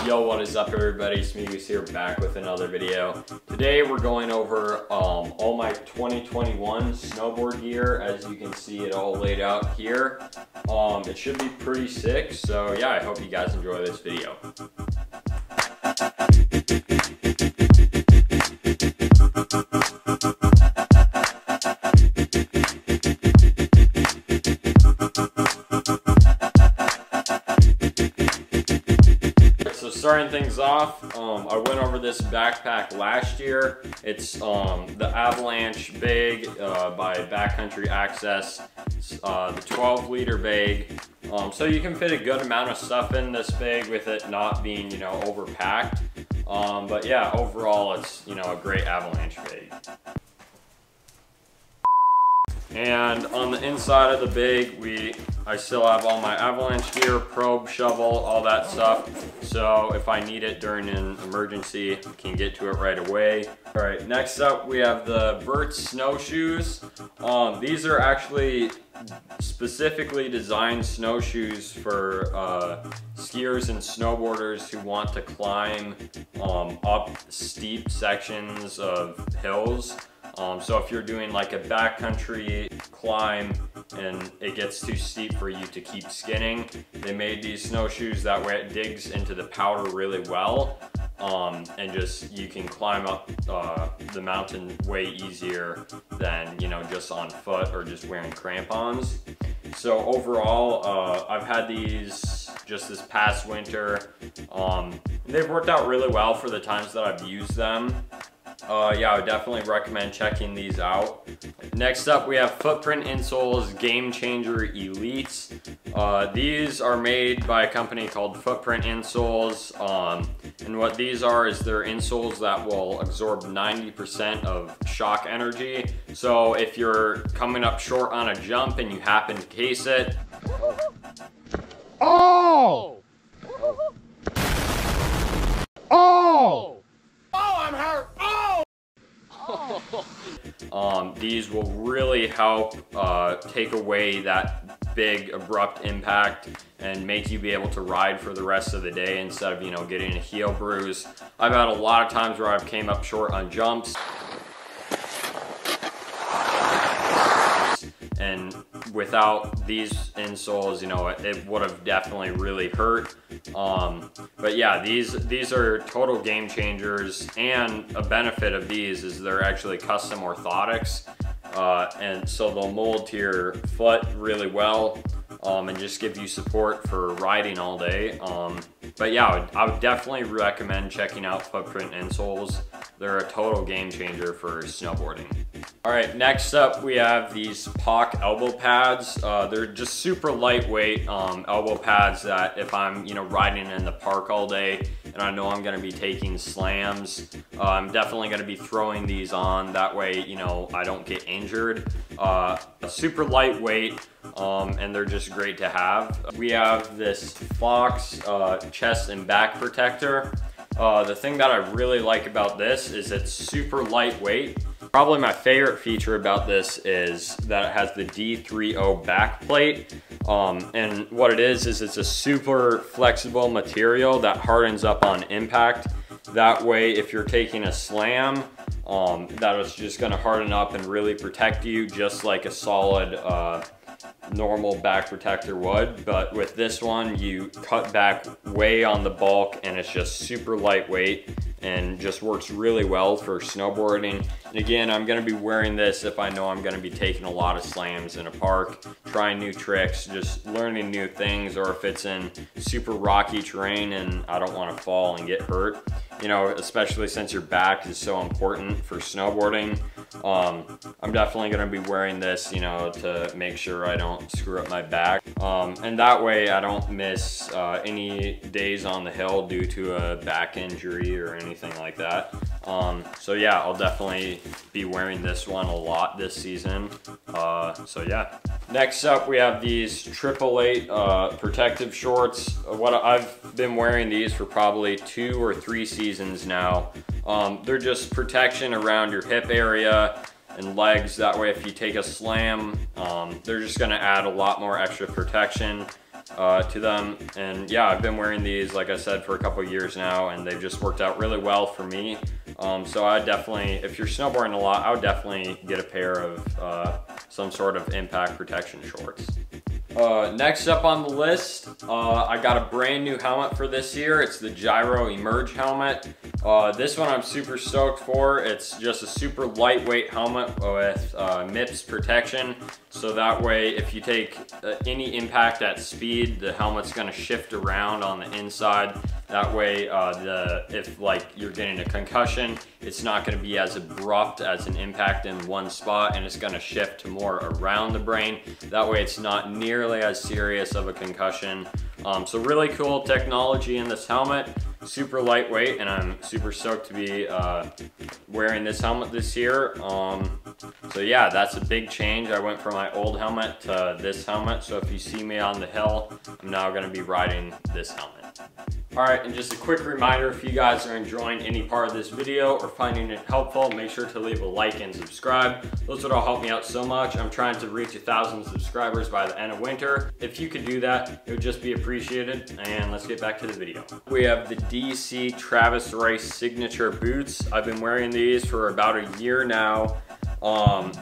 Yo, what is up everybody? Smeegoose here, back with another video. Today we're going over all my 2021 snowboard gear. As you can see, it all laid out here. It should be pretty sick, so yeah, I hope you guys enjoy this video. Starting things off, I went over this backpack last year. It's the Avalanche bag by Backcountry Access. It's the 12-liter bag. So you can fit a good amount of stuff in this bag with it not being, overpacked. But yeah, overall it's, a great Avalanche bag. And on the inside of the bag, I still have all my Avalanche gear, probe, shovel, all that stuff. So if I need it during an emergency, I can get to it right away. All right, next up we have the Verts snowshoes. These are actually specifically designed snowshoes for skiers and snowboarders who want to climb up steep sections of hills. So if you're doing like a backcountry climb and it gets too steep for you to keep skinning, they made these snowshoes that way it digs into the powder really well. And just you can climb up the mountain way easier than just on foot or just wearing crampons. So overall, I've had these just this past winter. They've worked out really well for the times that I've used them. Yeah, I would definitely recommend checking these out. Next up, we have Footprint Insoles Game Changer Elites. These are made by a company called Footprint Insoles. And what these are is they're insoles that will absorb 90% of shock energy. So if you're coming up short on a jump and you happen to case it. Oh! Oh! Oh, I'm hurt! Oh! These will really help take away that big abrupt impact and make you be able to ride for the rest of the day instead of getting a heel bruise. I've had a lot of times where I've came up short on jumps, and without these insoles, it would have definitely really hurt. But yeah, these are total game changers, and a benefit of these is they're actually custom orthotics, and so they'll mold to your foot really well, and just give you support for riding all day. But yeah, I would definitely recommend checking out Footprint Insoles. They're a total game changer for snowboarding. All right, next up we have these POC elbow pads. They're just super lightweight elbow pads that if I'm riding in the park all day and I know I'm gonna be taking slams, I'm definitely gonna be throwing these on. That way, I don't get injured. Super lightweight, and they're just great to have. We have this Fox chest and back protector. The thing that I really like about this is it's super lightweight. Probably my favorite feature about this is that it has the D30 back plate. And what it is it's a super flexible material that hardens up on impact. That way, if you're taking a slam, that is just gonna harden up and really protect you just like a solid normal back protector would. But with this one, you cut back way on the bulk and it's just super lightweight and just works really well for snowboarding. And again, I'm gonna be wearing this if I know I'm gonna be taking a lot of slams in a park, trying new tricks, just learning new things, or if it's in super rocky terrain and I don't wanna fall and get hurt. Especially since your back is so important for snowboarding. I'm definitely gonna be wearing this, to make sure I don't screw up my back. And that way I don't miss any days on the hill due to a back injury or anything like that. So yeah, I'll definitely be wearing this one a lot this season. So yeah. Next up, we have these 888 protective shorts. I've been wearing these for probably 2 or 3 seasons now. They're just protection around your hip area and legs. That way, if you take a slam, they're just gonna add a lot more extra protection. to them. And yeah, I've been wearing these, like I said, for a couple years now, and they've just worked out really well for me. So I definitely, if you're snowboarding a lot, I would definitely get a pair of some sort of impact protection shorts. Next up on the list, I got a brand new helmet for this year. It's the Gyro Emerge helmet. This one I'm super stoked for. It's just a super lightweight helmet with MIPS protection. So that way, if you take any impact at speed, the helmet's gonna shift around on the inside. That way, if like you're getting a concussion, it's not gonna be as abrupt as an impact in one spot, and it's gonna shift to more around the brain. That way it's not nearly as serious of a concussion. So really cool technology in this helmet, super lightweight, and I'm super stoked to be wearing this helmet this year. So yeah, that's a big change. I went from my old helmet to this helmet, so if you see me on the hill, I'm now gonna be riding this helmet. All right, and just a quick reminder, if you guys are enjoying any part of this video or finding it helpful, make sure to leave a like and subscribe. Those would all help me out so much. I'm trying to reach 1,000 subscribers by the end of winter. If you could do that, it would just be appreciated. And let's get back to the video. We have the DC Travis Rice signature boots. I've been wearing these for about a year now.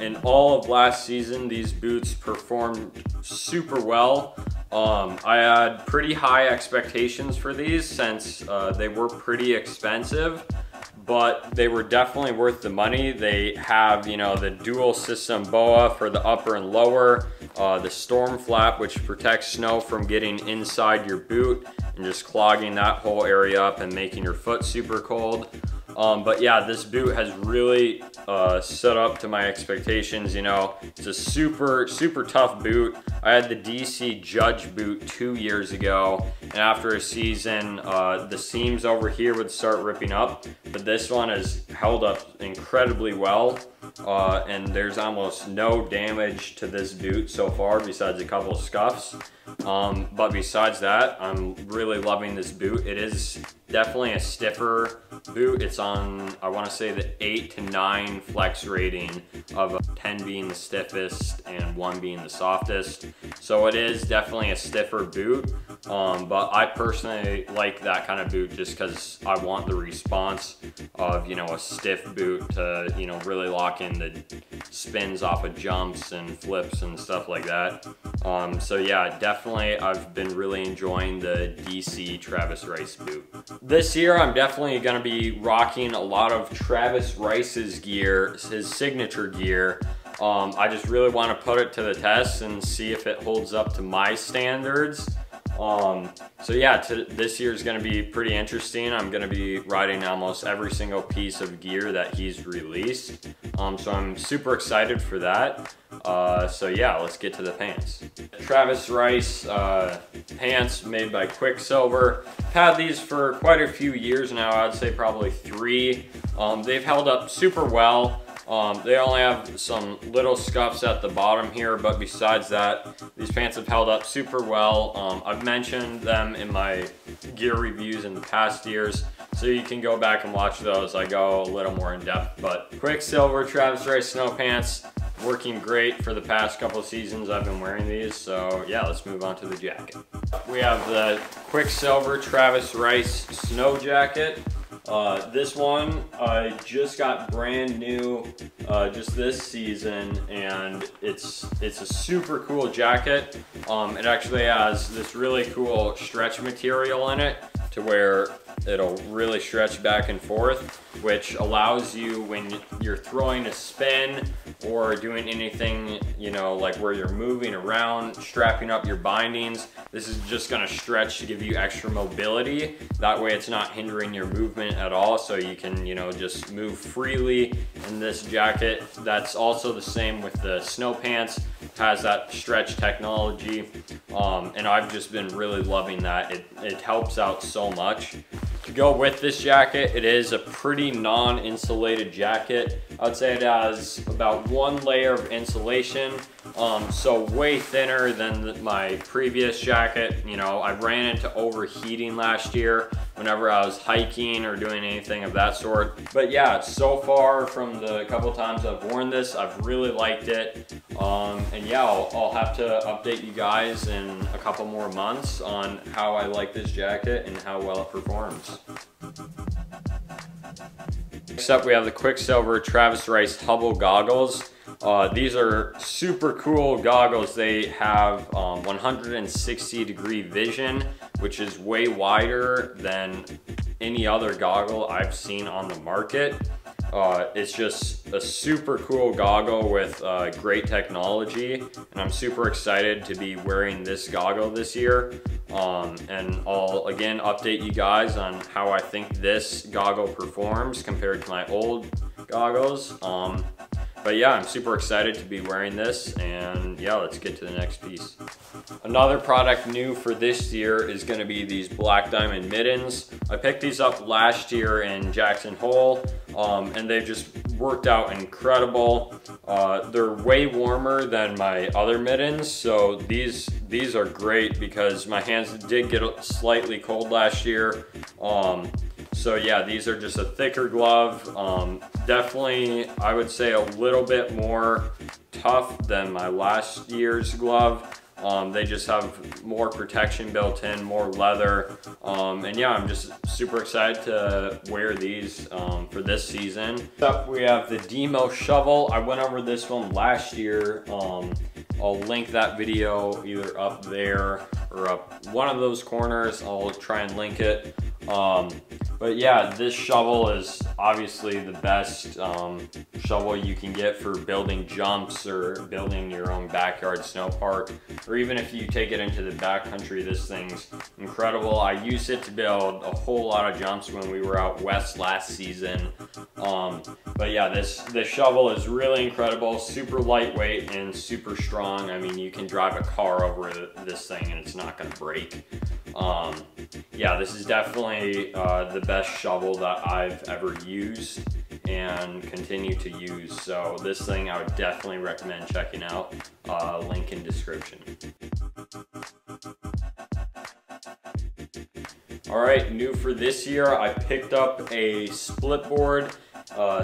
In all of last season, these boots performed super well. I had pretty high expectations for these since they were pretty expensive, but they were definitely worth the money. They have, you know, the dual system BOA for the upper and lower, the storm flap, which protects snow from getting inside your boot and just clogging that whole area up and making your foot super cold. But yeah, this boot has really stood up to my expectations. You know, it's a super tough boot. I had the DC Judge boot 2 years ago, and after a season, the seams over here would start ripping up, but this one has held up incredibly well. And there's almost no damage to this boot so far besides a couple of scuffs. But besides that, I'm really loving this boot. It is definitely a stiffer boot. It's on, I want to say, the 8 to 9 flex rating, of 10 being the stiffest and 1 being the softest. So it is definitely a stiffer boot. But I personally like that kind of boot just because I want the response of, you know, a stiff boot to, you know, really lock in the spins off of jumps and flips and stuff like that. So yeah, definitely I've been really enjoying the DC Travis Rice boot. This year I'm definitely gonna be rocking a lot of Travis Rice's gear, his signature gear. I just really want to put it to the test and see if it holds up to my standards. So yeah, this year is going to be pretty interesting. I'm going to be riding almost every single piece of gear that he's released. So I'm super excited for that. So yeah, let's get to the pants. Travis Rice pants made by Quicksilver. Had these for quite a few years now. I'd say probably 3. They've held up super well. They only have some little scuffs at the bottom here, but besides that, these pants have held up super well. I've mentioned them in my gear reviews in the past years, so you can go back and watch those. I go a little more in depth, but Quicksilver Travis Rice snow pants, working great for the past couple seasons I've been wearing these. So yeah, let's move on to the jacket. We have the Quicksilver Travis Rice snow jacket. This one I just got brand new just this season, and it's a super cool jacket. It actually has this really cool stretch material in it to where it'll really stretch back and forth, which allows you, when you're throwing a spin or doing anything, you know, like where you're moving around, strapping up your bindings, this is just gonna stretch to give you extra mobility. That way it's not hindering your movement at all, so you can, you know, just move freely in this jacket. That's also the same with the snow pants. It has that stretch technology, and I've just been really loving that. It helps out so much. To go with this jacket, it is a pretty non-insulated jacket. I would say it has about 1 layer of insulation, So way thinner than my previous jacket. You know, I ran into overheating last year whenever I was hiking or doing anything of that sort. But yeah, so far from the couple times I've worn this, I've really liked it. And yeah, I'll have to update you guys in a couple more months on how I like this jacket and how well it performs. Next up, we have the Quicksilver Travis Rice Hubble goggles. These are super cool goggles. They have 160-degree vision, which is way wider than any other goggle I've seen on the market. It's just a super cool goggle with great technology, and I'm super excited to be wearing this goggle this year. And I'll again update you guys on how I think this goggle performs compared to my old goggles. But yeah, I'm super excited to be wearing this, and yeah, let's get to the next piece. Another product new for this year is going to be these Black Diamond mittens. I picked these up last year in Jackson Hole, and they've just worked out incredible. They're way warmer than my other mittens, so these are great because my hands did get slightly cold last year. So yeah, these are just a thicker glove. Definitely, I would say a little bit more tough than my last year's glove. They just have more protection built in, more leather. And yeah, I'm just super excited to wear these for this season. Next up, we have the Demo shovel. I went over this one last year. I'll link that video either up there or up one of those corners. I'll try and link it. But yeah, this shovel is obviously the best shovel you can get for building jumps or building your own backyard snow park, or even if you take it into the backcountry, this thing's incredible. I used it to build a whole lot of jumps when we were out west last season. But yeah, this shovel is really incredible, super lightweight and super strong. I mean, you can drive a car over this thing and it's not gonna break. Yeah, this is definitely the best shovel that I've ever used and continue to use. So this thing I would definitely recommend checking out. Link in description. All right, new for this year, I picked up a Splitboard,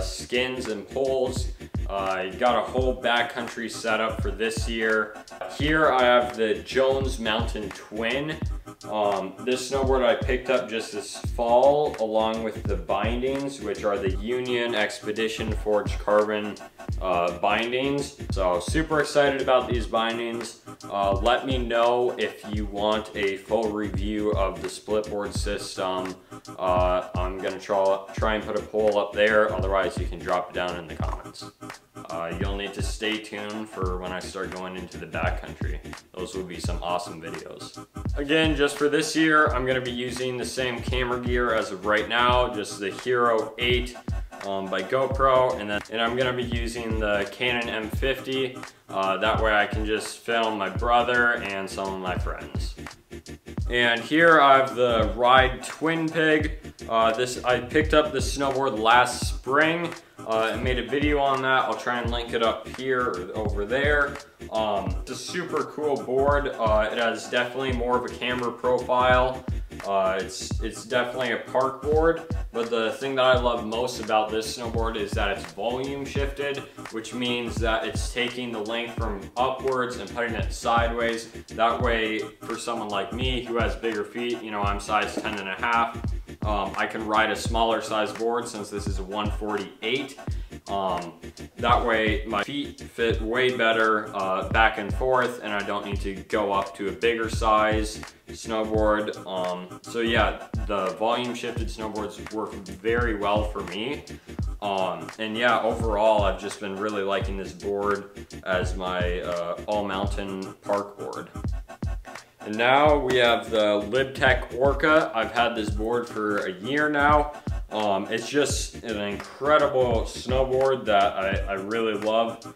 skins and poles. I got a whole backcountry setup for this year. Here I have the Jones Mountain Twin. This snowboard I picked up just this fall along with the bindings, which are the Union Expedition Forged Carbon bindings. So super excited about these bindings. Let me know if you want a full review of the Splitboard system. I'm gonna try and put a poll up there, otherwise you can drop it down in the comments. You'll need to stay tuned for when I start going into the backcountry. Those will be some awesome videos. Again, just for this year, I'm gonna be using the same camera gear as of right now, just the Hero 8 by GoPro, and I'm gonna be using the Canon M50. That way I can just film my brother and some of my friends. And here I have the Ride Twin Pig. I picked up this snowboard last spring. I made a video on that. I'll try and link it up here or over there. It's a super cool board. It has definitely more of a camera profile. It's definitely a park board, but the thing that I love most about this snowboard is that it's volume shifted, which means that it's taking the length from upwards and putting it sideways. That way, for someone like me who has bigger feet, you know, I'm size 10.5, I can ride a smaller size board since this is a 148. That way my feet fit way better back and forth, and I don't need to go up to a bigger size snowboard. So yeah, the volume shifted snowboards work very well for me. And yeah, overall I've just been really liking this board as my all mountain park board. And now we have the Libtech Orca. I've had this board for a year now. It's just an incredible snowboard that I really love.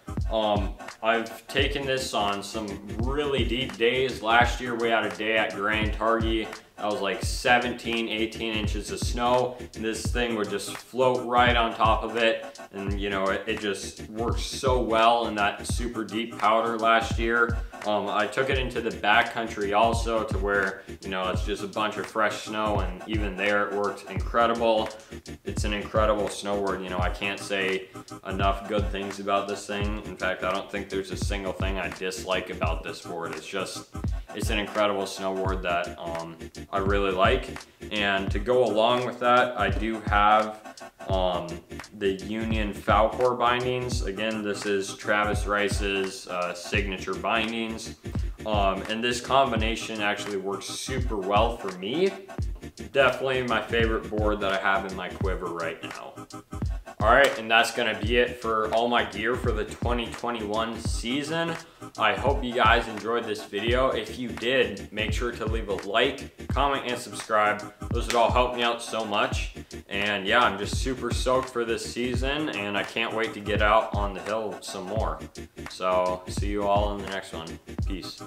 I've taken this on some really deep days. Last year we had a day at Grand Targhee that was like 17, 18 inches of snow. And this thing would just float right on top of it. And you know, it just works so well in that super deep powder last year. I took it into the backcountry also, to where, you know, it's just a bunch of fresh snow, and even there it worked incredible. It's an incredible snowboard. You know, I can't say enough good things about this thing. In fact, I don't think there's a single thing I dislike about this board. It's an incredible snowboard that I really like. And to go along with that, I do have the Union Falcor bindings. Again, this is Travis Rice's signature bindings. And this combination actually works super well for me. Definitely my favorite board that I have in my quiver right now. All right, and that's gonna be it for all my gear for the 2021 season. I hope you guys enjoyed this video. If you did, make sure to leave a like, comment, and subscribe. Those would all help me out so much. And yeah, I'm just super stoked for this season, and I can't wait to get out on the hill some more. So see you all in the next one. Peace.